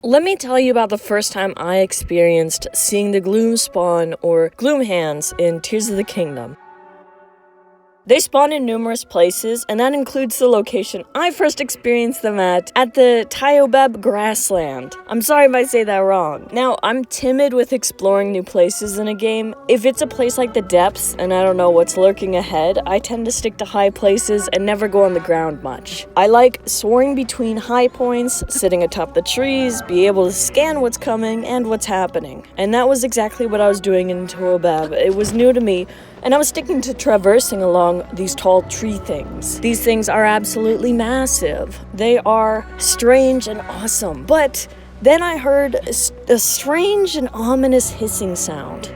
Let me tell you about the first time I experienced seeing the Gloom Spawn or Gloom Hands in Tears of the Kingdom. They spawn in numerous places, and that includes the location I first experienced them at the Tyobeb grassland. I'm sorry if I say that wrong. Now, I'm timid with exploring new places in a game. If it's a place like the depths, and I don't know what's lurking ahead, I tend to stick to high places and never go on the ground much. I like soaring between high points, sitting atop the trees, be able to scan what's coming and what's happening. And that was exactly what I was doing in Tyobeb. It was new to me, and I was sticking to traversing along these tall tree things. These things are absolutely massive. They are strange and awesome. But then I heard a strange and ominous hissing sound.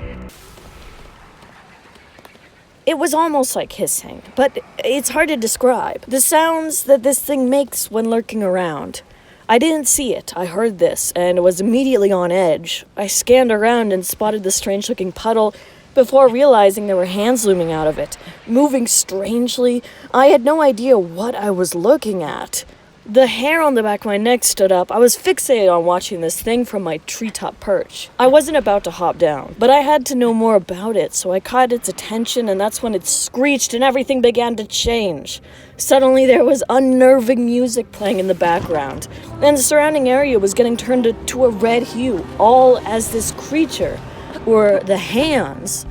It was almost like hissing, but it's hard to describe. The sounds that this thing makes when lurking around. I didn't see it. I heard this and was immediately on edge. I scanned around and spotted the strange-looking puddle before realizing there were hands looming out of it, moving strangely. I had no idea what I was looking at. The hair on the back of my neck stood up. I was fixated on watching this thing from my treetop perch. I wasn't about to hop down, but I had to know more about it, so I caught its attention, and that's when it screeched and everything began to change. Suddenly there was unnerving music playing in the background, and the surrounding area was getting turned to a red hue, all as this creature, or the hands,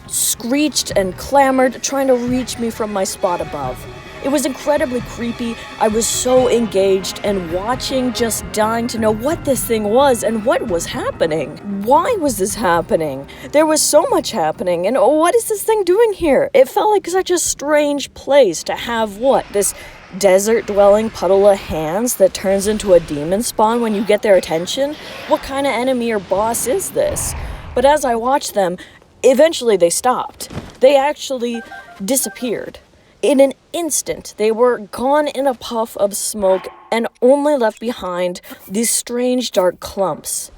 screeched and clamored, trying to reach me from my spot above. It was incredibly creepy. I was so engaged and watching, just dying to know what this thing was and what was happening. Why was this happening? There was so much happening, and what is this thing doing here? It felt like such a strange place to have this desert-dwelling puddle of hands that turns into a demon spawn when you get their attention? What kind of enemy or boss is this? But as I watched them, eventually they stopped. They actually disappeared. In an instant, they were gone in a puff of smoke and only left behind these strange dark clumps.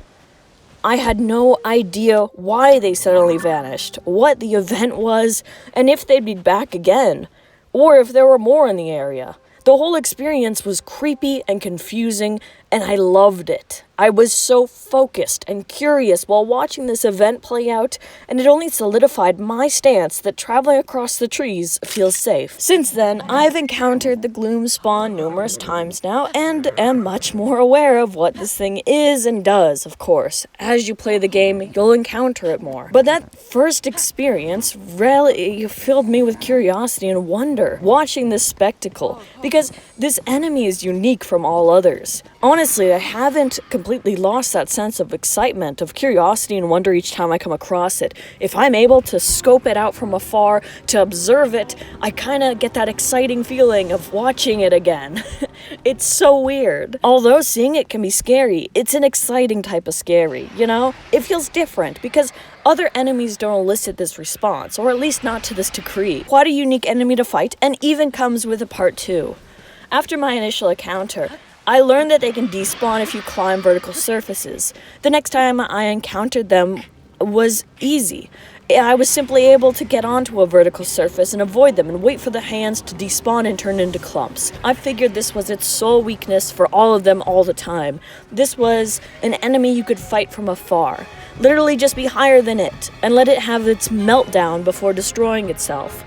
I had no idea why they suddenly vanished, what the event was, and if they'd be back again, or if there were more in the area. The whole experience was creepy and confusing, and I loved it. I was so focused and curious while watching this event play out, and it only solidified my stance that traveling across the trees feels safe. Since then, I've encountered the Gloom Spawn numerous times now, and am much more aware of what this thing is and does, of course. As you play the game, you'll encounter it more. But that first experience really filled me with curiosity and wonder, watching this spectacle, because this enemy is unique from all others. Honestly, I haven't completely lost that sense of excitement, of curiosity and wonder each time I come across it. If I'm able to scope it out from afar, to observe it, I kind of get that exciting feeling of watching it again. It's so weird. Although seeing it can be scary, it's an exciting type of scary, you know? It feels different because other enemies don't elicit this response, or at least not to this degree. Quite a unique enemy to fight, and even comes with a part 2. After my initial encounter, I learned that they can despawn if you climb vertical surfaces. The next time I encountered them was easy. I was simply able to get onto a vertical surface and avoid them and wait for the hands to despawn and turn into clumps. I figured this was its sole weakness for all of them all the time. This was an enemy you could fight from afar. Literally just be higher than it and let it have its meltdown before destroying itself.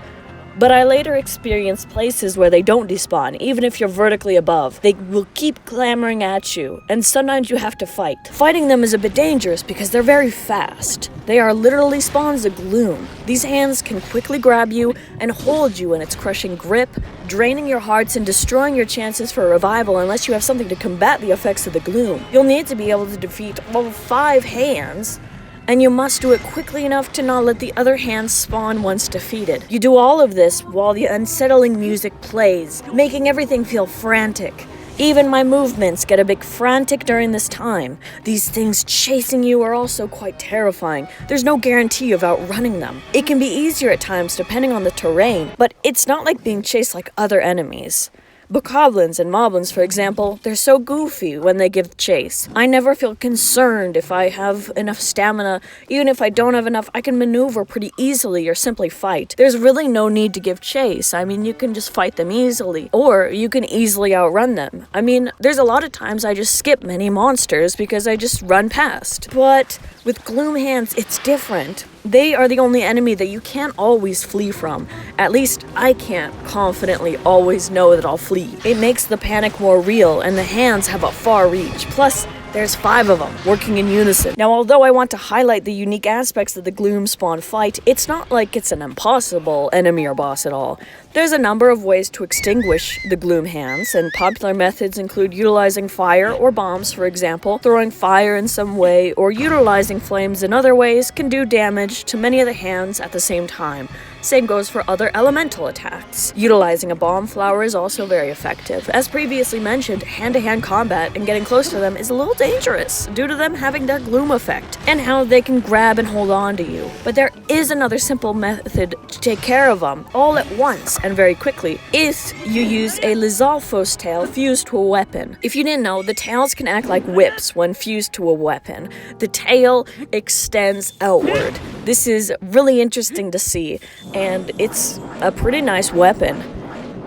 But I later experienced places where they don't despawn, even if you're vertically above. They will keep clamoring at you, and sometimes you have to fight. Fighting them is a bit dangerous because they're very fast. They are literally spawns of gloom. These hands can quickly grab you and hold you in its crushing grip, draining your hearts and destroying your chances for revival unless you have something to combat the effects of the gloom. You'll need to be able to defeat all 5 hands, and you must do it quickly enough to not let the other hands spawn once defeated. You do all of this while the unsettling music plays, making everything feel frantic. Even my movements get a bit frantic during this time. These things chasing you are also quite terrifying. There's no guarantee of outrunning them. It can be easier at times depending on the terrain, but it's not like being chased like other enemies. Bokoblins and moblins, for example, they're so goofy when they give chase. I never feel concerned if I have enough stamina. Even if I don't have enough, I can maneuver pretty easily or simply fight. There's really no need to give chase. I mean, you can just fight them easily, or you can easily outrun them. I mean, there's a lot of times I just skip many monsters because I just run past. But with Gloom Hands, it's different. They are the only enemy that you can't always flee from. At least I can't confidently always know that I'll flee. It makes the panic more real, and the hands have a far reach. Plus, there's 5 of them, working in unison. Now, although I want to highlight the unique aspects of the Gloom Spawn fight, it's not like it's an impossible enemy or boss at all. There's a number of ways to extinguish the Gloom Hands, and popular methods include utilizing fire or bombs, for example. Throwing fire in some way, or utilizing flames in other ways can do damage to many of the hands at the same time. Same goes for other elemental attacks. Utilizing a bomb flower is also very effective. As previously mentioned, hand-to-hand combat and getting close to them is a little dangerous due to them having their gloom effect and how they can grab and hold on to you. But there is another simple method to take care of them all at once and very quickly if you use a Lizalfos tail fused to a weapon. If you didn't know, the tails can act like whips when fused to a weapon. The tail extends outward. This is really interesting to see, and it's a pretty nice weapon.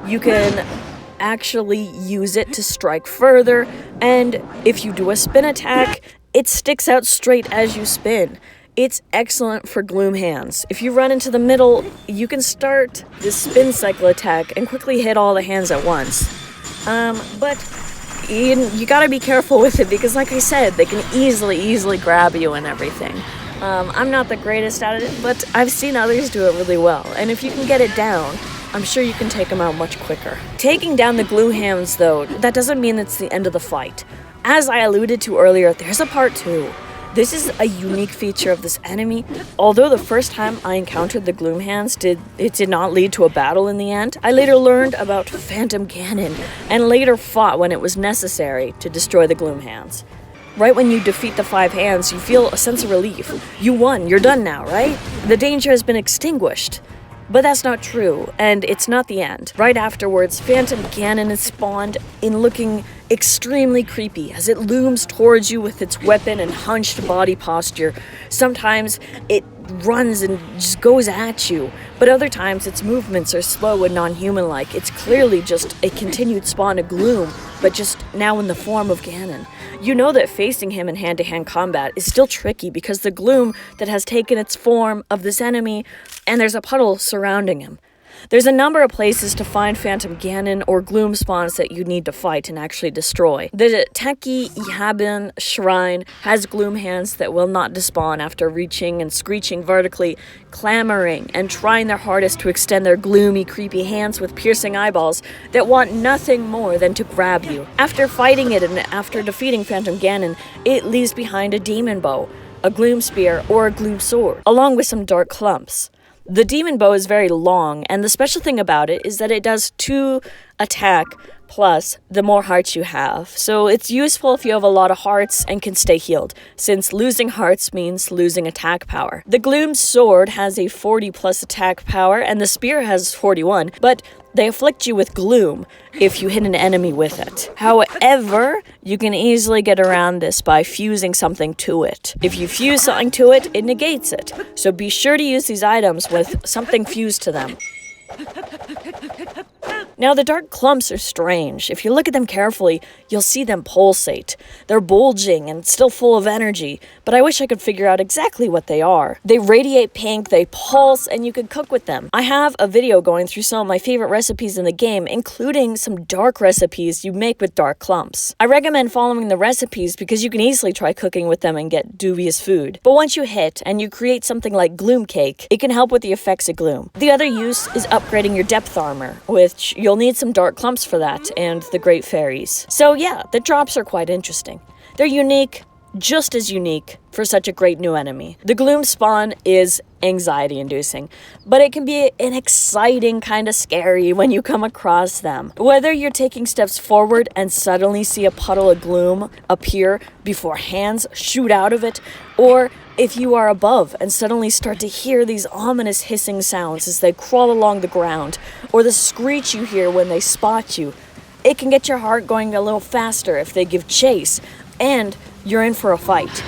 You can actually use it to strike further, and if you do a spin attack, it sticks out straight as you spin. It's excellent for Gloom Hands. If you run into the middle, you can start this spin cycle attack and quickly hit all the hands at once. But you gotta be careful with it because, like I said, they can easily grab you and everything. I'm not the greatest at it, but I've seen others do it really well, and if you can get it down, I'm sure you can take them out much quicker. Taking down the Gloom Hands, though, that doesn't mean it's the end of the fight. As I alluded to earlier, there's a part 2. This is a unique feature of this enemy. Although the first time I encountered the Gloom Hands did not lead to a battle in the end, I later learned about Phantom Ganon, and later fought when it was necessary to destroy the Gloom Hands. Right when you defeat the 5 hands, you feel a sense of relief. You won, you're done now, right? The danger has been extinguished. But that's not true, and it's not the end. Right afterwards, Phantom Ganon is spawned in looking extremely creepy as it looms towards you with its weapon and hunched body posture. Sometimes it runs and just goes at you, but other times its movements are slow and non-human-like. It's clearly just a continued spawn of Gloom, but just now in the form of Ganon. You know that facing him in hand-to-hand combat is still tricky because the gloom that has taken its form of this enemy, and there's a puddle surrounding him. There's a number of places to find Phantom Ganon or Gloom Spawns that you need to fight and actually destroy. The Teki Ihaben Shrine has Gloom Hands that will not despawn after reaching and screeching vertically, clamoring and trying their hardest to extend their gloomy, creepy hands with piercing eyeballs that want nothing more than to grab you. After fighting it and after defeating Phantom Ganon, it leaves behind a demon bow, a gloom spear, or a gloom sword, along with some dark clumps. The demon bow is very long, and the special thing about it is that it does 2 attack plus the more hearts you have. So it's useful if you have a lot of hearts and can stay healed, since losing hearts means losing attack power. The gloom sword has a 40 plus attack power, and the spear has 41, but they afflict you with gloom if you hit an enemy with it. However, you can easily get around this by fusing something to it. If you fuse something to it, it negates it. So be sure to use these items with something fused to them. Now, the dark clumps are strange. If you look at them carefully, you'll see them pulsate. They're bulging and still full of energy, but I wish I could figure out exactly what they are. They radiate pink, they pulse, and you can cook with them. I have a video going through some of my favorite recipes in the game, including some dark recipes you make with dark clumps. I recommend following the recipes because you can easily try cooking with them and get dubious food. But once you hit and you create something like gloom cake, it can help with the effects of gloom. The other use is upgrading your depth armor, which you'll need some dark clumps for that, and the great fairies. So yeah, the drops are quite interesting. They're unique, just as unique for such a great new enemy. The Gloom Spawn is anxiety-inducing, but it can be an exciting kind of scary when you come across them. Whether you're taking steps forward and suddenly see a puddle of gloom appear before hands shoot out of it, or if you are above and suddenly start to hear these ominous hissing sounds as they crawl along the ground, or the screech you hear when they spot you, It can get your heart going a little faster if they give chase, and you're in for a fight.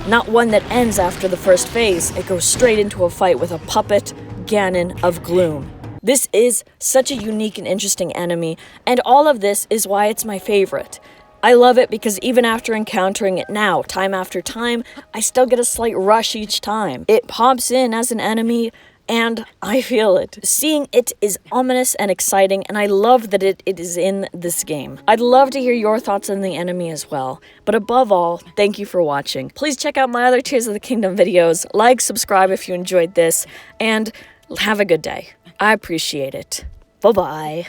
Not one that ends after the first phase, it goes straight into a fight with a puppet Ganon of Gloom. This is such a unique and interesting enemy, and all of this is why it's my favorite. I love it because even after encountering it now, time after time, I still get a slight rush each time. It pops in as an enemy, and I feel it. Seeing it is ominous and exciting, and I love that it is in this game. I'd love to hear your thoughts on the enemy as well, but above all, thank you for watching. Please check out my other Tears of the Kingdom videos, like, subscribe if you enjoyed this, and have a good day. I appreciate it. Bye-bye.